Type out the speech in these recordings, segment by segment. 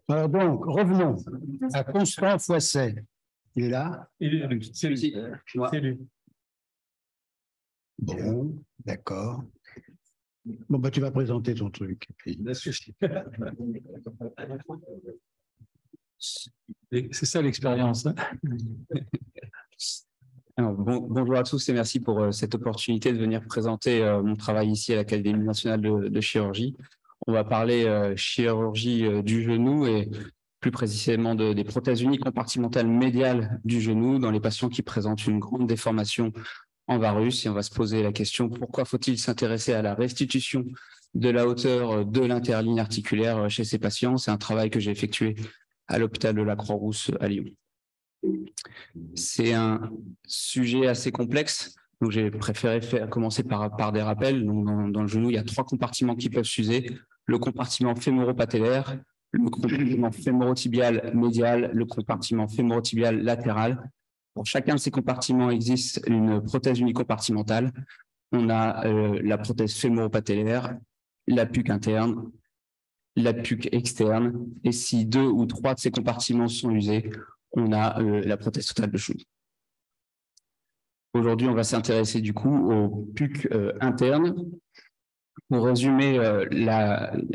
Alors donc, revenons à Constant Foisset. Il est là? C'est lui. C'est lui. Bon, d'accord. Bon, bah, tu vas présenter ton truc. C'est ça l'expérience. Hein. Alors, bonjour à tous et merci pour cette opportunité de venir présenter mon travail ici à l'Académie nationale de chirurgie. On va parler chirurgie du genou et plus précisément des prothèses unicompartimentales médiales du genou dans les patients qui présentent une grande déformation en varus. Et on va se poser la question, pourquoi faut-il s'intéresser à la restitution de la hauteur de l'interligne articulaire chez ces patients? C'est un travail que j'ai effectué à l'hôpital de la Croix-Rousse à Lyon. C'est un sujet assez complexe, donc j'ai préféré commencer par des rappels. Donc dans le genou, il y a 3 compartiments qui peuvent s'user: le compartiment fémoro-patellaire, le compartiment fémoro-tibial médial, le compartiment fémoro-tibial latéral. Pour chacun de ces compartiments existe une prothèse unicompartimentale. On a la prothèse fémoro-patellaire, la PUC interne, la PUC externe, et si 2 ou 3 de ces compartiments sont usés, on a la prothèse totale de genou. Aujourd'hui, on va s'intéresser du coup au PUC interne. Pour résumer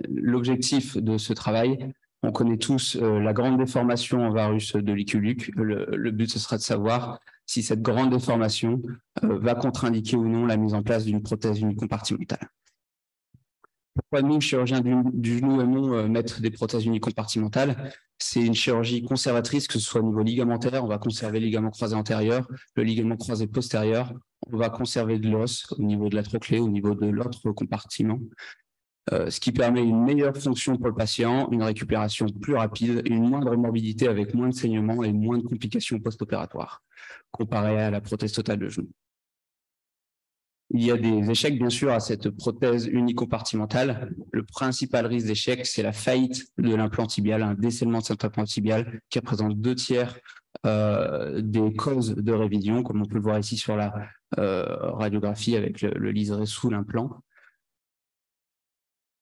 l'objectif de ce travail, on connaît tous la grande déformation en varus de l'iculuc. Le but, ce sera de savoir si cette grande déformation va contre-indiquer ou non la mise en place d'une prothèse unicompartimentale. Pourquoi nous, chirurgiens du genou, aimons mettre des prothèses unicompartimentales? C'est une chirurgie conservatrice, que ce soit au niveau ligamentaire, on va conserver le ligament croisé antérieur, le ligament croisé postérieur, on va conserver de l'os au niveau de la trochlée, au niveau de l'autre compartiment, ce qui permet une meilleure fonction pour le patient, une récupération plus rapide, une moindre morbidité avec moins de saignement et moins de complications post-opératoires, comparé à la prothèse totale de genou. Il y a des échecs, bien sûr, à cette prothèse unicompartimentale. Le principal risque d'échec, c'est la faillite de l'implant tibial, un décèlement de cet implant tibial qui représente 2/3 des causes de révision, comme on peut le voir ici sur la radiographie avec le liseré sous l'implant.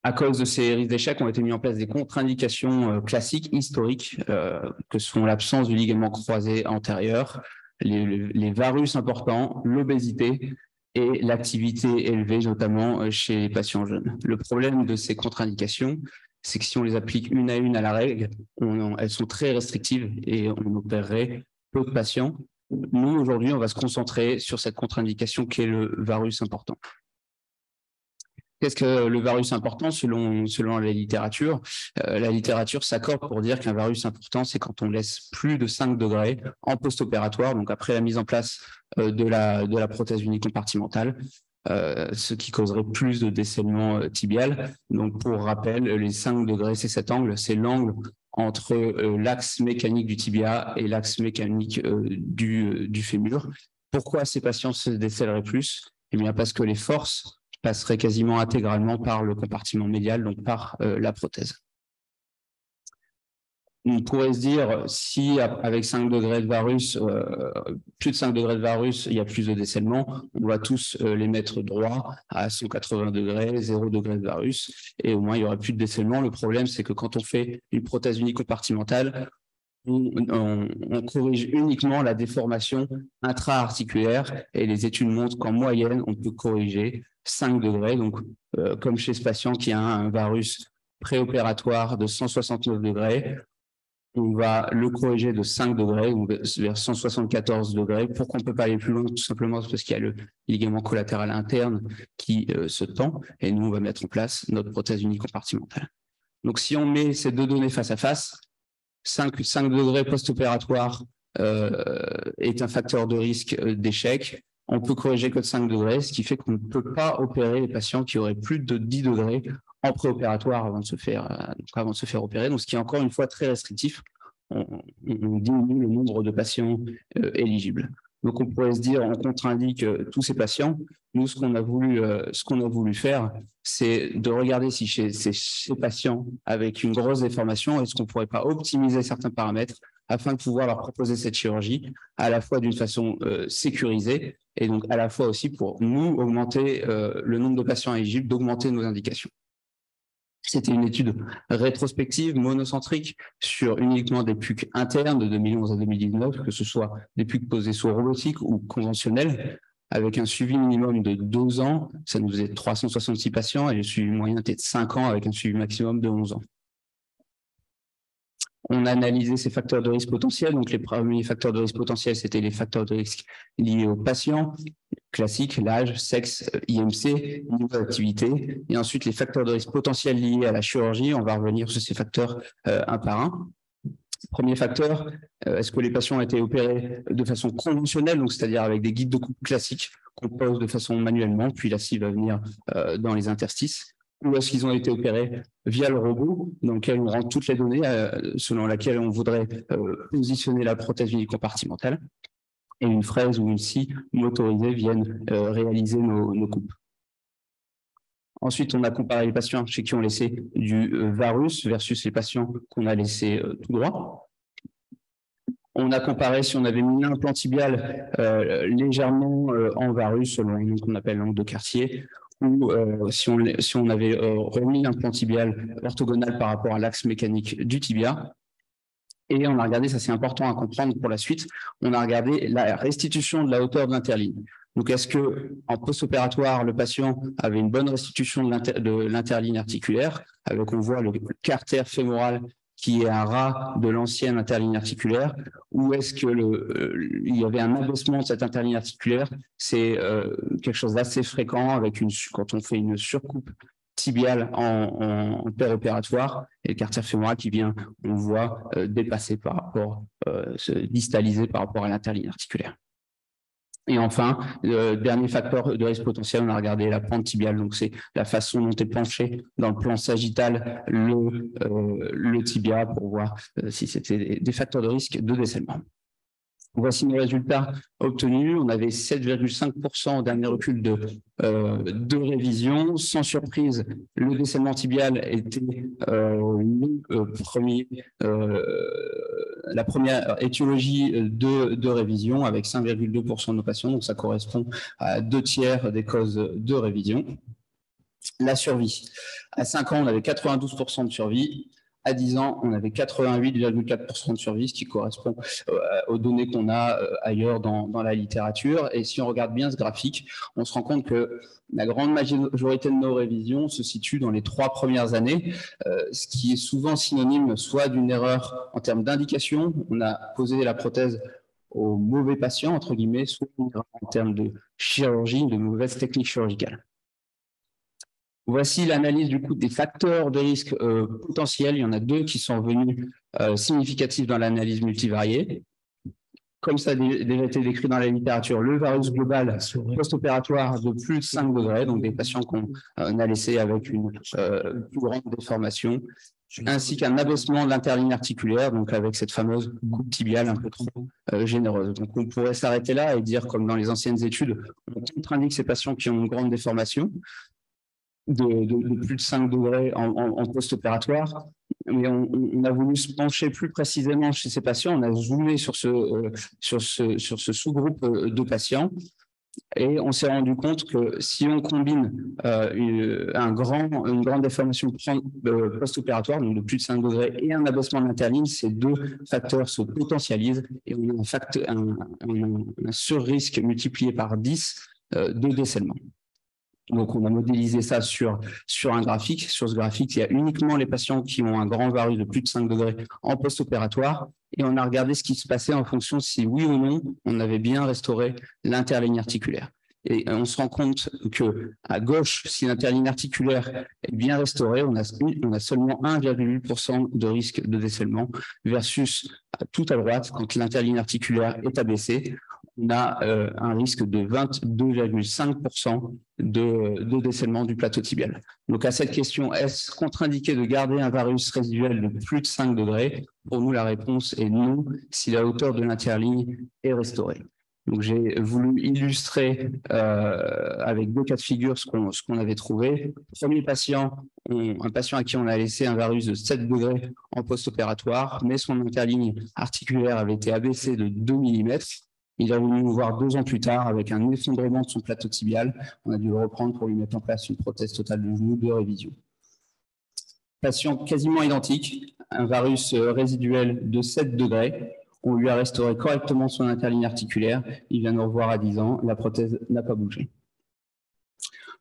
À cause de ces risques d'échec, ont été mis en place des contre-indications classiques, historiques, que sont l'absence du ligament croisé antérieur, les varus importants, l'obésité et l'activité élevée, notamment chez les patients jeunes. Le problème de ces contre-indications, c'est que si on les applique une à une à la règle, elles sont très restrictives et on opérerait peu de patients. Nous, aujourd'hui, on va se concentrer sur cette contre-indication qui est le varus important. Qu'est-ce que le varus important selon la littérature? La littérature s'accorde pour dire qu'un varus important, c'est quand on laisse plus de 5 degrés en post-opératoire, donc après la mise en place de la prothèse unicompartimentale, ce qui causerait plus de décèlement tibial. Donc pour rappel, les 5 degrés, c'est cet angle, c'est l'angle entre l'axe mécanique du tibia et l'axe mécanique du fémur. Pourquoi ces patients se décèleraient plus? Eh bien parce que les forces passerait quasiment intégralement par le compartiment médial, donc par la prothèse. On pourrait se dire, si avec 5 degrés de varus, plus de 5 degrés de varus, il y a plus de décèlement, on va tous les mettre droit à 180 degrés, 0 degré de varus, et au moins il n'y aura plus de décèlement. Le problème, c'est que quand on fait une prothèse unicompartimentale, on corrige uniquement la déformation intra-articulaire et les études montrent qu'en moyenne, on peut corriger 5 degrés. Donc, comme chez ce patient qui a un varus préopératoire de 169 degrés, on va le corriger de 5 degrés, donc vers 174 degrés. Pourquoi on ne peut pas aller plus loin? Tout simplement parce qu'il y a le ligament collatéral interne qui se tend et nous, on va mettre en place notre prothèse unicompartimentale. Donc, si on met ces deux données face à face, 5 degrés post-opératoire est un facteur de risque d'échec. On peut corriger que de 5 degrés, ce qui fait qu'on ne peut pas opérer les patients qui auraient plus de 10 degrés en préopératoire avant de se faire opérer. Donc, ce qui est encore une fois très restrictif. On diminue le nombre de patients éligibles. Donc, on pourrait se dire, on contre-indique tous ces patients. Nous, ce qu'on a voulu faire, c'est de regarder si chez ces patients avec une grosse déformation, est-ce qu'on ne pourrait pas optimiser certains paramètres afin de pouvoir leur proposer cette chirurgie à la fois d'une façon sécurisée et donc à la fois aussi pour nous augmenter le nombre de patients éligibles, d'augmenter nos indications. C'était une étude rétrospective, monocentrique, sur uniquement des PUC internes de 2011 à 2019, que ce soit des PUC posés sous robotique ou conventionnels, avec un suivi minimum de 2 ans. Ça nous faisait 366 patients et le suivi moyen était de 5 ans avec un suivi maximum de 11 ans. On a analysé ces facteurs de risque potentiels. Donc, les premiers facteurs de risque potentiels, c'était les facteurs de risque liés aux patients, classiques, l'âge, sexe, IMC, niveau d'activité. Et ensuite, les facteurs de risque potentiels liés à la chirurgie. On va revenir sur ces facteurs un par un. Premier facteur, est-ce que les patients ont été opérés de façon conventionnelle, donc c'est-à-dire avec des guides de coupe classiques qu'on pose de façon manuellement, puis la scie va venir dans les interstices, ou est-ce qu'ils ont été opérés via le robot, dans lequel on rentre toutes les données selon laquelle on voudrait positionner la prothèse unicompartimentale, et une fraise ou une scie motorisée viennent réaliser nos coupes. Ensuite, on a comparé les patients chez qui on laissé du varus versus les patients qu'on a laissé tout droit. On a comparé si on avait mis l'implant tibial légèrement en varus, selon un nom qu'on appelle l'angle de quartier, ou si on avait remis l'implant tibial orthogonal par rapport à l'axe mécanique du tibia. Et on a regardé, ça c'est important à comprendre pour la suite, on a regardé la restitution de la hauteur de l'interligne. Donc, est-ce qu'en post-opératoire, le patient avait une bonne restitution de l'interligne articulaire, avec, on voit le carter fémoral qui est un ras de l'ancienne interligne articulaire, ou est-ce qu'il y avait un abaissement de cette interligne articulaire? C'est quelque chose d'assez fréquent avec quand on fait une surcoupe tibiale en péropératoire, et le carter fémoral qui vient, on voit, dépasser par rapport, se distaliser par rapport à l'interligne articulaire. Et enfin, le dernier facteur de risque potentiel, on a regardé la pente tibiale, donc c'est la façon dont est penché dans le plan sagittal le tibia pour voir si c'était des facteurs de risque de décèlement. Voici nos résultats obtenus. On avait 7,5% au dernier recul de révision. Sans surprise, le décèlement tibial était la première étiologie de révision avec 5,2% de nos patients. Donc, ça correspond à 2/3 des causes de révision. La survie. À 5 ans, on avait 92% de survie. À 10 ans, on avait 88,4% de survie, ce qui correspond aux données qu'on a ailleurs dans la littérature. Et si on regarde bien ce graphique, on se rend compte que la grande majorité de nos révisions se situe dans les 3 premières années, ce qui est souvent synonyme soit d'une erreur en termes d'indication, on a posé la prothèse au mauvais patient, entre guillemets, soit une erreur en termes de chirurgie, de mauvaise technique chirurgicale. Voici l'analyse du coup des facteurs de risque potentiels. Il y en a 2 qui sont venus significatifs dans l'analyse multivariée. Comme ça a déjà été décrit dans la littérature, le varus global post-opératoire de plus de 5 degrés, donc des patients qu'on a laissés avec une plus grande déformation, ainsi qu'un abaissement de l'interligne articulaire, donc avec cette fameuse coupe tibiale un peu trop généreuse. Donc on pourrait s'arrêter là et dire, comme dans les anciennes études, on contre-indique ces patients qui ont une grande déformation, de plus de 5 degrés en post-opératoire, mais on a voulu se pencher plus précisément chez ces patients. On a zoomé sur ce sous-groupe de patients et on s'est rendu compte que si on combine une grande déformation post-opératoire, donc de plus de 5 degrés, et un abaissement de l'interligne, ces 2 facteurs se potentialisent et on a un sur-risque multiplié par 10 de décèlement. Donc, on a modélisé ça sur un graphique. Sur ce graphique, il y a uniquement les patients qui ont un grand varus de plus de 5 degrés en post-opératoire. Et on a regardé ce qui se passait en fonction de si, oui ou non, on avait bien restauré l'interligne articulaire. Et on se rend compte qu'à gauche, si l'interligne articulaire est bien restaurée, on a seulement 1,8% de risque de décèlement versus tout à droite, quand l'interligne articulaire est abaissée, on a un risque de 22,5% de décèlement du plateau tibial. Donc à cette question, est-ce contre-indiqué de garder un varus résiduel de plus de 5 degrés? Pour nous, la réponse est non, si la hauteur de l'interligne est restaurée. Donc j'ai voulu illustrer avec 2 cas de figure ce qu'on avait trouvé. Premier patient, un patient à qui on a laissé un varus de 7 degrés en post-opératoire, mais son interligne articulaire avait été abaissée de 2 mm. Il a venu nous voir 2 ans plus tard avec un effondrement de son plateau tibial. On a dû le reprendre pour lui mettre en place une prothèse totale de genou de révision. patient quasiment identique, un varus résiduel de 7 degrés. On lui a restauré correctement son interligne articulaire. Il vient nous revoir à 10 ans. La prothèse n'a pas bougé.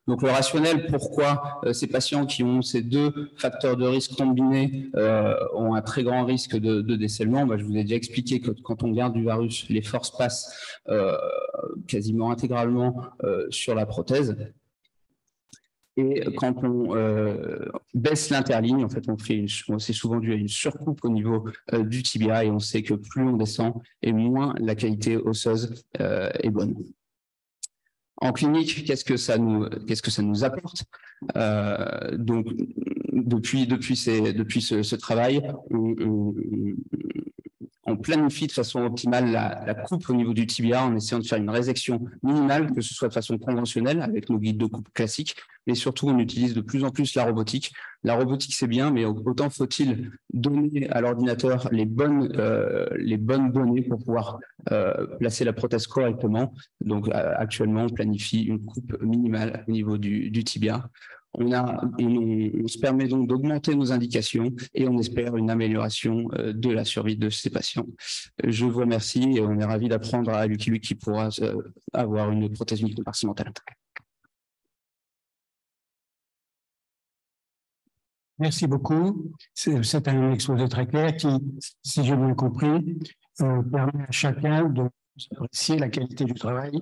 Donc, le rationnel, pourquoi ces patients qui ont ces deux facteurs de risque combinés ont un très grand risque de décèlement, je vous ai déjà expliqué que quand on garde du varus, les forces passent quasiment intégralement sur la prothèse. Et quand on baisse l'interligne, en fait, c'est souvent dû à une surcoupe au niveau du tibia, et on sait que plus on descend, et moins la qualité osseuse est bonne. En clinique, qu'est-ce que ça nous apporte? Donc, depuis ce travail, on planifie de façon optimale la coupe au niveau du tibia en essayant de faire une résection minimale, que ce soit de façon conventionnelle avec nos guides de coupe classiques, mais surtout on utilise de plus en plus la robotique. La robotique, c'est bien, mais autant faut-il donner à l'ordinateur les bonnes données pour pouvoir placer la prothèse correctement. Donc actuellement, on planifie une coupe minimale au niveau du tibia. On se permet donc d'augmenter nos indications et on espère une amélioration de la survie de ces patients. Je vous remercie et on est ravis d'apprendre à Lucky Luke qui pourra avoir une prothèse micro-compartimentale. Merci beaucoup. C'est un exposé très clair qui, si j'ai bien compris, permet à chacun d'apprécier la qualité du travail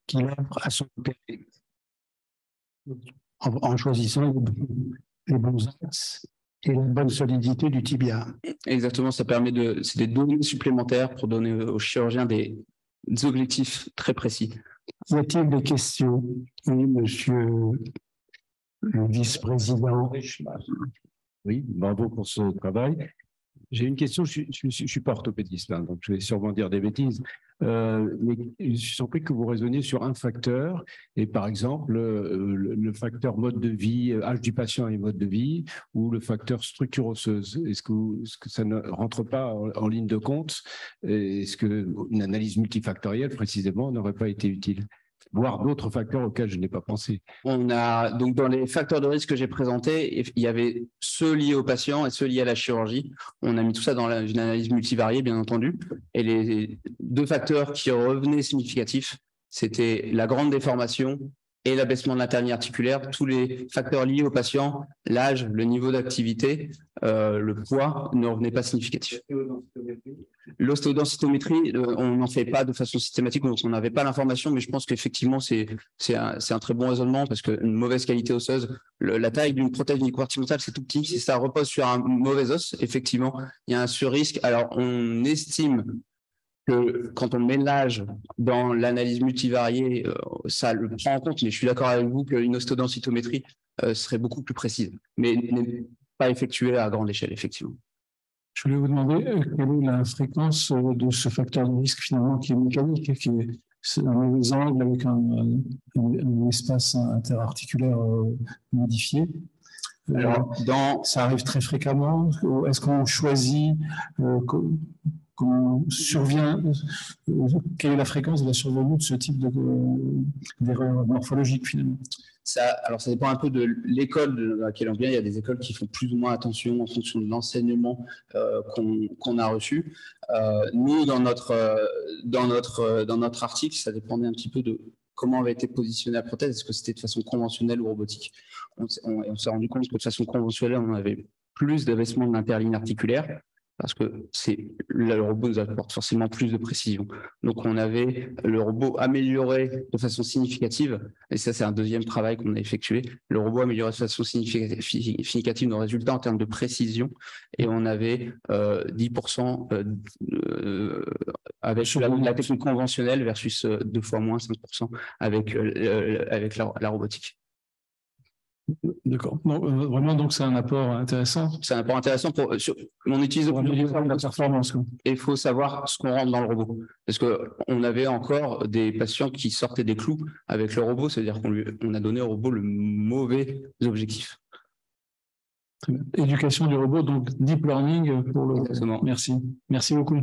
qu'il offre à son côté. En choisissant les bons axes et la bonne solidité du tibia. Exactement, c'est des données supplémentaires pour donner aux chirurgiens des objectifs très précis. Y a-t-il des questions? Oui, monsieur le vice-président. Oui, bravo pour ce travail. J'ai une question, je ne suis pas orthopédiste, hein, donc je vais sûrement dire des bêtises. Mais je suis surpris que vous raisonniez sur un facteur, et par exemple, le facteur mode de vie, âge du patient et mode de vie, ou le facteur structure osseuse. Est-ce que ça ne rentre pas en ligne de compte? Est-ce qu'une analyse multifactorielle, précisément, n'aurait pas été utile? Voire d'autres facteurs auxquels je n'ai pas pensé. On a donc dans les facteurs de risque que j'ai présentés, il y avait ceux liés au patient et ceux liés à la chirurgie. On a mis tout ça dans une analyse multivariée, bien entendu. Et les deux facteurs qui revenaient significatifs, c'était la grande déformation et l'abaissement de l'interligne articulaire. Tous les facteurs liés au patient, l'âge, le niveau d'activité, le poids ne revenaient pas significatifs. L'ostéodensitométrie, on n'en fait pas de façon systématique, donc on n'avait pas l'information, mais je pense qu'effectivement, c'est un très bon raisonnement parce qu'une mauvaise qualité osseuse, la taille d'une prothèse micro-compartimentale, c'est tout petit. Si ça repose sur un mauvais os, effectivement, il y a un surrisque. Alors, on estime que quand on met l'âge dans l'analyse multivariée, ça le prend en compte, mais je suis d'accord avec vous qu'une ostéodensitométrie serait beaucoup plus précise, mais n'est pas effectuée à grande échelle, effectivement. Je voulais vous demander quelle est la fréquence de ce facteur de risque finalement qui est mécanique, qui est un mauvais angle avec un espace interarticulaire modifié. Alors, ça arrive très fréquemment. Est-ce qu'on choisit comment survient, quelle est la fréquence de la survenue de ce type d'erreur morphologique finalement? Alors, ça dépend un peu de l'école dans laquelle on vient. Il y a des écoles qui font plus ou moins attention en fonction de l'enseignement qu'on a reçu. Nous, dans notre article, ça dépendait un petit peu de comment avait été positionnée la prothèse. Est-ce que c'était de façon conventionnelle ou robotique? On s'est rendu compte que de façon conventionnelle, on avait plus d'abaissement de l'interligne articulaire, parce que le robot nous apporte forcément plus de précision. Donc, on avait le robot amélioré de façon significative, et ça, c'est un deuxième travail qu'on a effectué. Le robot amélioré de façon significative nos résultats en termes de précision, et on avait 10% avec la technique conventionnelle versus 2 fois moins, 5% avec la robotique. D'accord. Vraiment, donc c'est un apport intéressant. C'est un apport intéressant on utilise la performance. Et il faut savoir ce qu'on rentre dans le robot. Parce qu'on avait encore des patients qui sortaient des clous avec le robot, c'est-à-dire qu'on a donné au robot le mauvais objectif. Très bien. Éducation du robot, donc deep learning pour le. Exactement. Merci. Merci beaucoup.